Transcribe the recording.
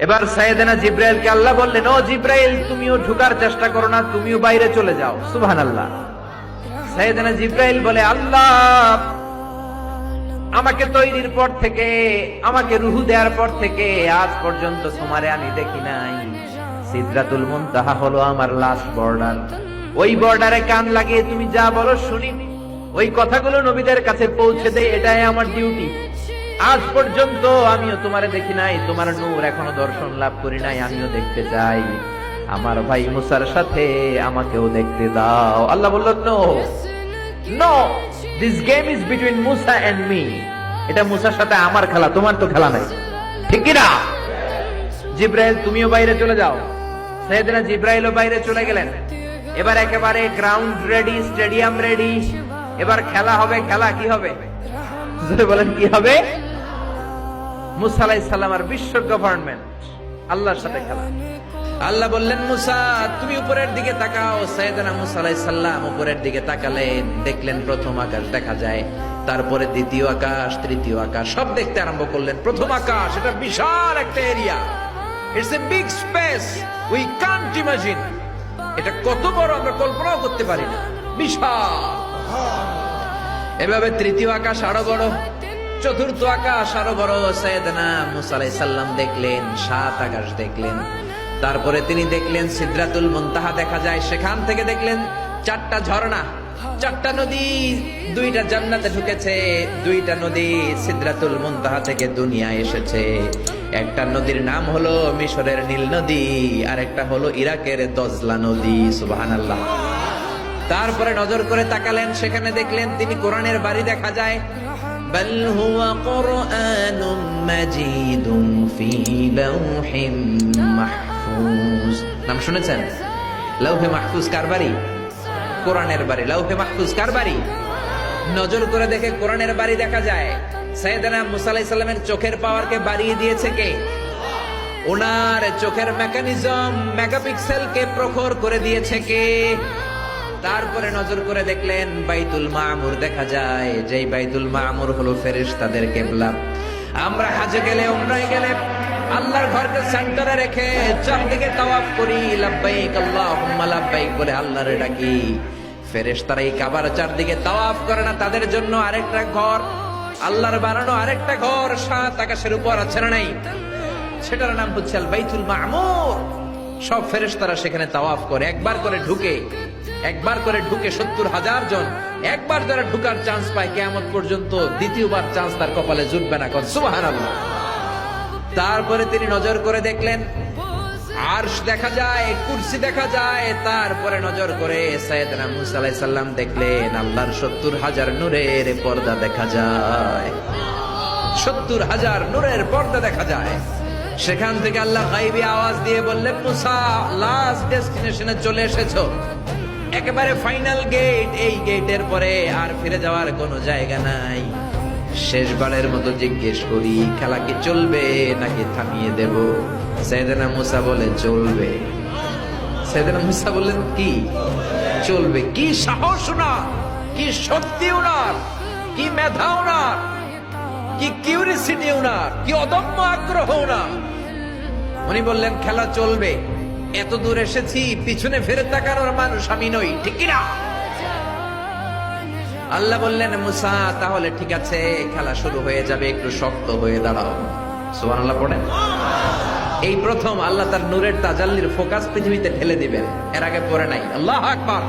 এবার সাইয়েদনা জিব্রাইলকে আল্লাহ বললেন, ও জিব্রাইল, তুমিও ঢোকার চেষ্টা করো না, তুমিও বাইরে চলে যাও। সুবহানাল্লাহ। সাইয়েদনা জিব্রাইল বলে, আল্লাহ, আমাকে তৈরির পর থেকে, আমাকে রুহু দেওয়ার পর থেকে আজ পর্যন্ত তোমারে আমি দেখি নাই। সিদরাতুল মুনতাহা হলো আমার লাস্ট বর্ডার। ওই বর্ডারে কান লাগিয়ে তুমি যা বলো শুনি, ওই কথাগুলো নবীদের কাছে পৌঁছে দেয়, এটাই আমার ডিউটি। আজ পর্যন্ত আমিও তোমারে দেখি নাই, তোমার নূর এখনো দর্শন লাভ করি নাই, আমিও দেখতে চাই। আমার ভাই মুসার সাথে আমাকেও দেখতে দাও। আল্লাহ বলল, no no, this game is between মুসা এন্ড মি। এটা মুসার সাথে আমার খেলা, তোমার তো খেলা নাই, ঠিক কি না? জিব্রাইল, তুমিও বাইরে চলে যাও। সাইয়েদনা জিব্রাইলও বাইরে চলে গেলেন। এবার একেবারে গ্রাউন্ড রেডি, স্টেডিয়াম রেডি। এবার খেলা হবে। খেলা কি হবে বলেন? কি হবে? মুসা আলাইহিস সালাম আর বিশ্ব গভর্নমেন্ট, আল্লাহর সাথে খেলা। আল্লাহ বললেন, মুসা তুমি উপরের দিকে তাকাও। সাইয়েদনা মুসা আলাইহিস সালাম উপরের দিকে তাকালেন, দেখলেন প্রথম আকাশ দেখা যায়, তারপরে দ্বিতীয় আকাশ, তৃতীয় আকাশ, সব দেখতে আরম্ভ করলেন। প্রথম আকাশ, এটা বিশাল একটা area, it's a big space, we can't imagine. এটা কত বড় আমরা কল্পনাও করতে পারি না, বিশাল। এভাবে তৃতীয় আকাশ আরো বড়, চতুর্থ আকাশ আরো বড়। সাইয়েদনা মুসা আলাইহিস সালাম দেখলেন, সাত আকাশ দেখলেন। তারপরে তিনি দেখলেন সিদরাতুল মুনতাহা দেখা যায়, সেখান থেকে দেখলেন চারটা ঝর্ণা, চারটা নদী, দুইটা জান্নাতে ঢুকেছে, দুইটা নদী সিদরাতুল মুনতাহা থেকে দুনিয়ায় এসেছে। একটা নদীর নাম হলো মিশরের নীল নদী, আর একটা হলো ইরাকের দজলা নদী। সুবহানাল্লাহ। তারপরে নজর করে তাকালেন, সেখানে দেখলেন তিনি কোরআনের বাড়ি দেখা যায়। বাল হুয়া কুরআনুম মাজিদুম ফি লাউহিম মাহফুজ। নাম শুনেছেন? লাউহে মাহফুজ কার বাড়ি? কোরআনের বাড়ি। লাউহে মাহফুজ কার বাড়ি? নজর করে দেখে কোরআনের বাড়ি দেখা যায়। সাইয়েদনা মুসা আলাইহিস সালামের চোখের পাওয়ারকে বাড়িয়ে দিয়েছে কে? ওনার চোখের মেকানিজম, মেগাপিক্সেলকে প্রখর করে দিয়েছে কে? তারপরে নজর করে দেখলেন বাইতুল মামুর দেখা যায়, যেই বাইতুল মামুর হলো ফেরেশতাদের কিবলা। আমরা হাজে গেলে, উমরায় গেলে আল্লাহর ঘরকে সেন্টারে রেখে চারদিকে তাওয়াফ করি, লাব্বাইক আল্লাহুম্মা লাব্বাইক বলে আল্লাহরে ডাকি। ফেরেশতারা এই কাবার চারদিকে তাওয়াফ করে না, তাদের জন্য আরেকটা ঘর, আল্লাহর বানানো আরেকটা ঘর সাত আকাশের উপর আছে না নাই? সেটার নাম হচ্ছে আল বাইতুল মামুর। সব ফেরেশতারা সেখানে তাওয়াফ করে, একবার করে ঢুকে 70,000 জন একবার যারা ঢুকার চান্স পায় কিয়ামত পর্যন্ত দ্বিতীয়বার চান্স তার কপালে জুটবে না। সুবহানাল্লাহ। তারপরে তিনি নজর করে দেখলেন আরশ দেখা যায়, কুরসি দেখা যায়। তারপরে নজর করে সাইয়েদনা মুসা আলাইহিস সালাম দেখলেন আল্লাহর 70,000 নূরের পর্দা দেখা যায়। 70,000 নূরের পর্দা দেখা যায়। সেখান থেকে আল্লাহ গায়বী আওয়াজ দিয়ে বললেন, মুসা, লাস্ট ডেস্টিনেশনে চলে এসেছো, একেবারে ফাইনাল গেট। এই গেটের পরে আর ফিরে যাওয়ার কোনো জায়গা নাই। শেষবারের মতো জিজ্ঞেস করি, খেলা কি চলবে নাকি থামিয়ে দেব? সাইয়েদনা মুসা বলে চলবে। সাইয়েদনা মুসা বললেন, কি চলবে? কি সাহস ওনার, কি শক্তি ওনার, কি মেধা ওনার, কি কিউরিসিটি ওনার, কি অদম্য আগ্রহ ওনার। উনি বললেন, খেলা চলবে। এত দূর এসেছি, পিছনে ফেরত তাকানোর মানুষ আমি নই, ঠিক কিনা? আল্লাহ বললেন, মুসা তাহলে ঠিক আছে, খেলা শুরু হয়ে যাবে, একটু শক্ত হয়ে দাঁড়াও। সুবহানাল্লাহ পড়েন। এই প্রথম আল্লাহ তার নূরের তাজাল্লির ফোকাস পৃথিবীতে ঠেলে দিবেন, এর আগে পড়ে নাই। আল্লাহু আকবার।